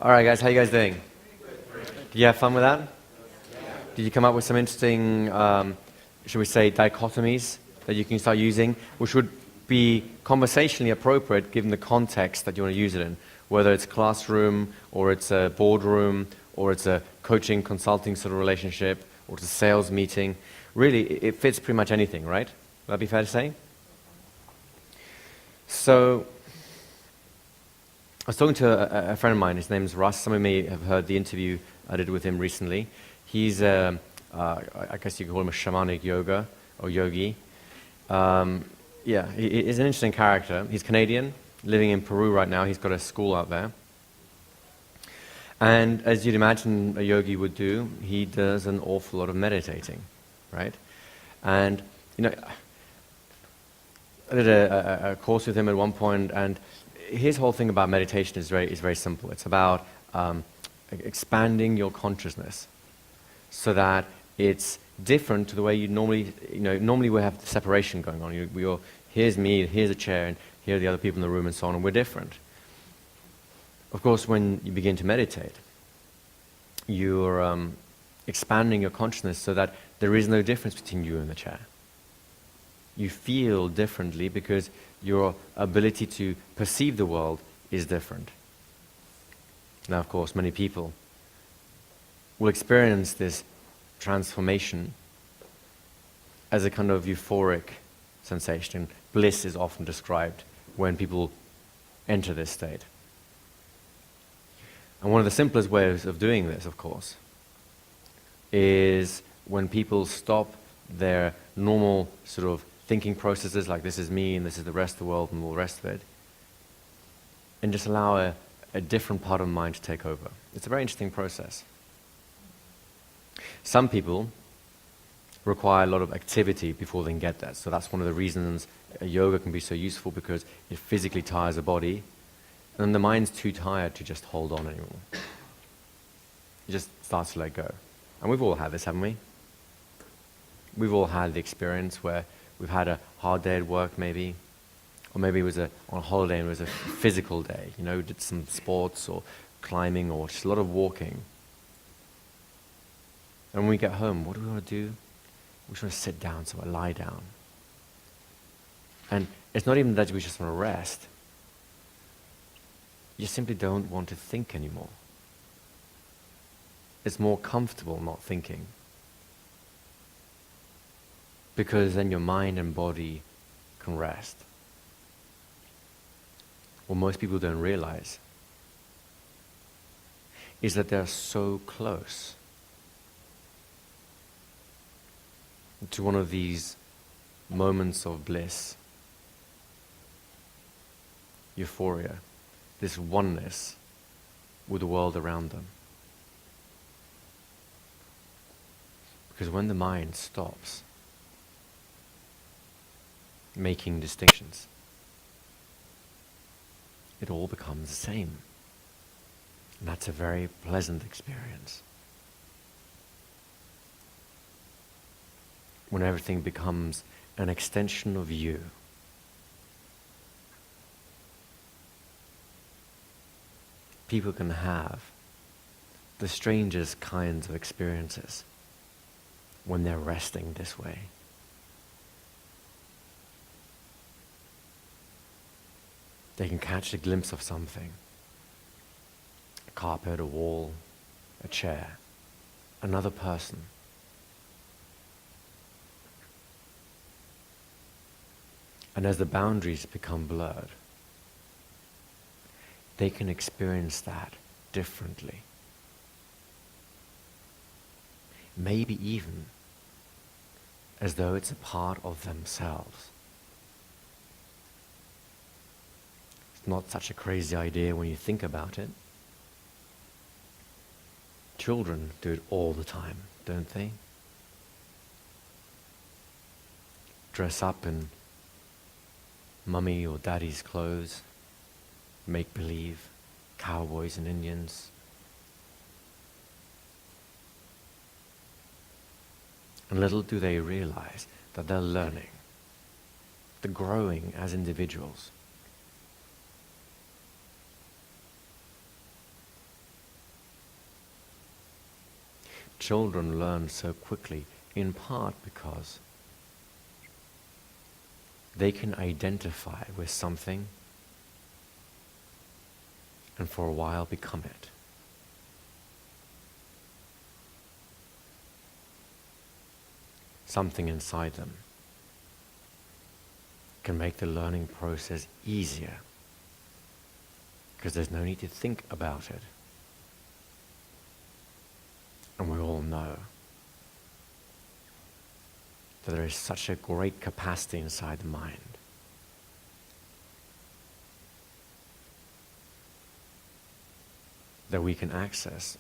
All right, guys, how you guys doing? Did you have fun with that? Did you come up with some interesting, should we say, dichotomies that you can start using, which would be conversationally appropriate given the context that you want to use it in, whether it's classroom, or it's a boardroom, or it's a coaching, consulting sort of relationship, or it's a sales meeting. Really, it fits pretty much anything, right? Would that be fair to say? So, I was talking to a friend of mine. His name's Russ. Some of you may have heard the interview I did with him recently. He's, I guess you could call him a shamanic yoga or yogi. Yeah, he's an interesting character. He's Canadian, living in Peru right now. He's got a school out there. And as you'd imagine a yogi would do, he does an awful lot of meditating, right? And, you know, I did a course with him at one point, and his whole thing about meditation is very simple. It's about expanding your consciousness so that it's different to the way you normally we have the separation going on. Here's me, here's a chair, and here are the other people in the room and so on, and we're different. Of course, when you begin to meditate, you're expanding your consciousness so that there is no difference between you and the chair. You feel differently because your ability to perceive the world is different. Now, of course, many people will experience this transformation as a kind of euphoric sensation. Bliss is often described when people enter this state. And one of the simplest ways of doing this, of course, is when people stop their normal sort of thinking processes like this is me and this is the rest of the world and all the rest of it, and just allow a different part of the mind to take over. It's a very interesting process. Some people require a lot of activity before they can get that. So that's one of the reasons yoga can be so useful, because it physically tires the body, and the mind's too tired to just hold on anymore. It just starts to let go. And we've all had this, haven't we? We've all had the experience where we've had a hard day at work maybe, or maybe it was on a holiday and it was a physical day. You know, we did some sports or climbing or just a lot of walking. And when we get home, what do we want to do? We just want to sit down, so I lie down. And it's not even that we just want to rest. You simply don't want to think anymore. It's more comfortable not thinking, because then your mind and body can rest. What most people don't realize is that they're so close to one of these moments of bliss, euphoria, this oneness with the world around them. Because when the mind stops making distinctions, it all becomes the same. And that's a very pleasant experience. When everything becomes an extension of you. People can have the strangest kinds of experiences when they're resting this way. They can catch a glimpse of something. A carpet, a wall, a chair, another person. And as the boundaries become blurred, they can experience that differently. Maybe even as though it's a part of themselves. It's not such a crazy idea when you think about it. Children do it all the time, don't they? Dress up in mummy or daddy's clothes, make believe, cowboys and Indians. And little do they realize that they're learning, they're growing as individuals. children learn so quickly, in part because they can identify with something and for a while become it. Something inside them can make the learning process easier because there's no need to think about it. And we all know that there is such a great capacity inside the mind. That we can access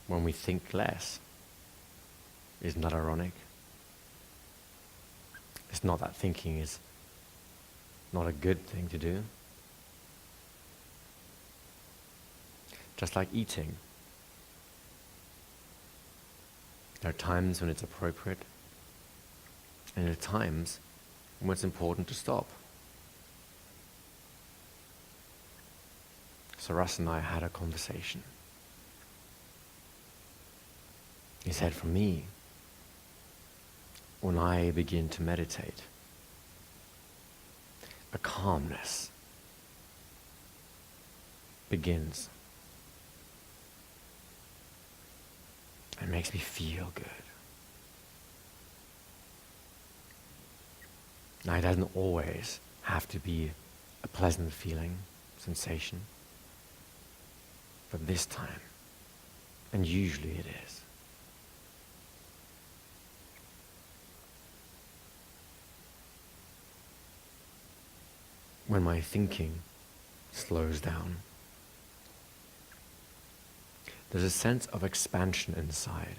when we think less. Isn't that ironic? It's not that thinking is not a good thing to do. Just like eating. There are times when it's appropriate, and there are times when it's important to stop. So Russ and I had a conversation. He said, for me, when I begin to meditate, a calmness begins. It makes me feel good. Now, it doesn't always have to be a pleasant feeling, sensation. But this time, and usually it is, when my thinking slows down, there's a sense of expansion inside.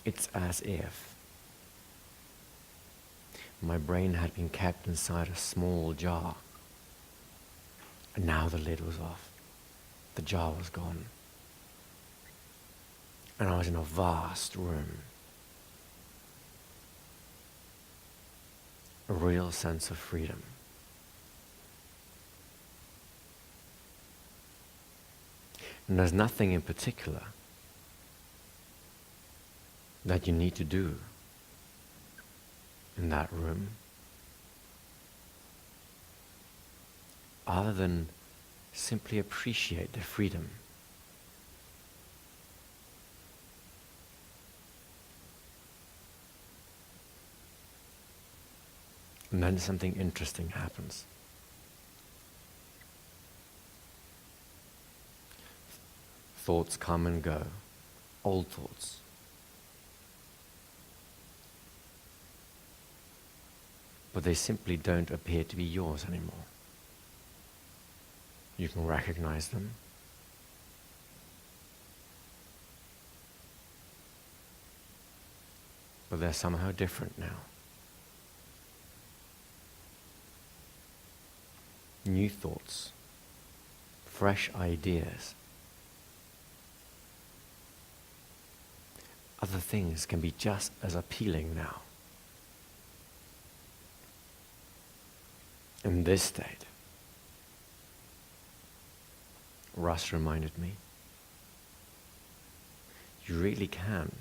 It's as if my brain had been kept inside a small jar, and now the lid was off. The jar was gone. And I was in a vast room. A real sense of freedom. And there's nothing in particular that you need to do in that room other than simply appreciate the freedom. And then something interesting happens. Thoughts come and go, old thoughts. But they simply don't appear to be yours anymore. You can recognize them. But they're somehow different now. New thoughts, fresh ideas. Other things can be just as appealing now. In this state, Russ reminded me, you really can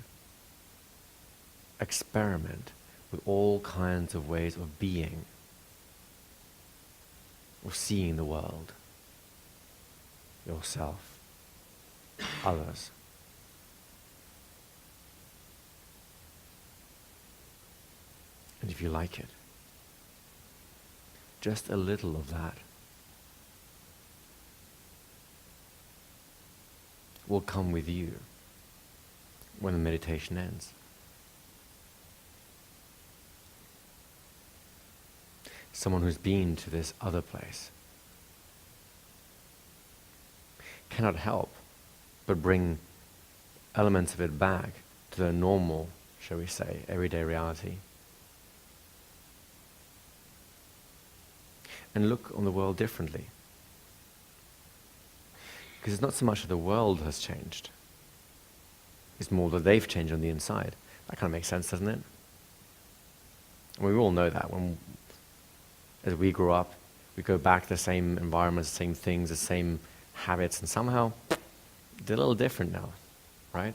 experiment with all kinds of ways of being, of seeing the world, yourself, others. And if you like it, just a little of that will come with you when the meditation ends. Someone who's been to this other place cannot help but bring elements of it back to the normal, shall we say, everyday reality. And look on the world differently. Because it's not so much that the world has changed. It's more that they've changed on the inside. That kind of makes sense, doesn't it? And we all know that. As we grow up, we go back to the same environments, the same things, the same habits, and somehow they're a little different now, right?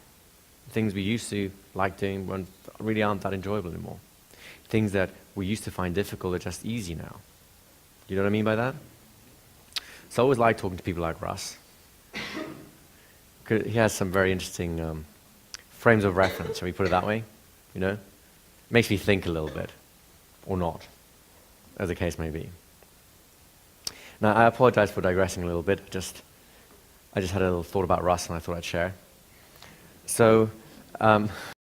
Things we used to like doing really aren't that enjoyable anymore. Things that we used to find difficult are just easy now. You know what I mean by that? So I always like talking to people like Russ. 'Cause he has some very interesting frames of reference, shall we put it that way? You know? Makes me think a little bit, or not, as the case may be. Now, I apologize for digressing a little bit. I just had a little thought about Russ, and I thought I'd share. So,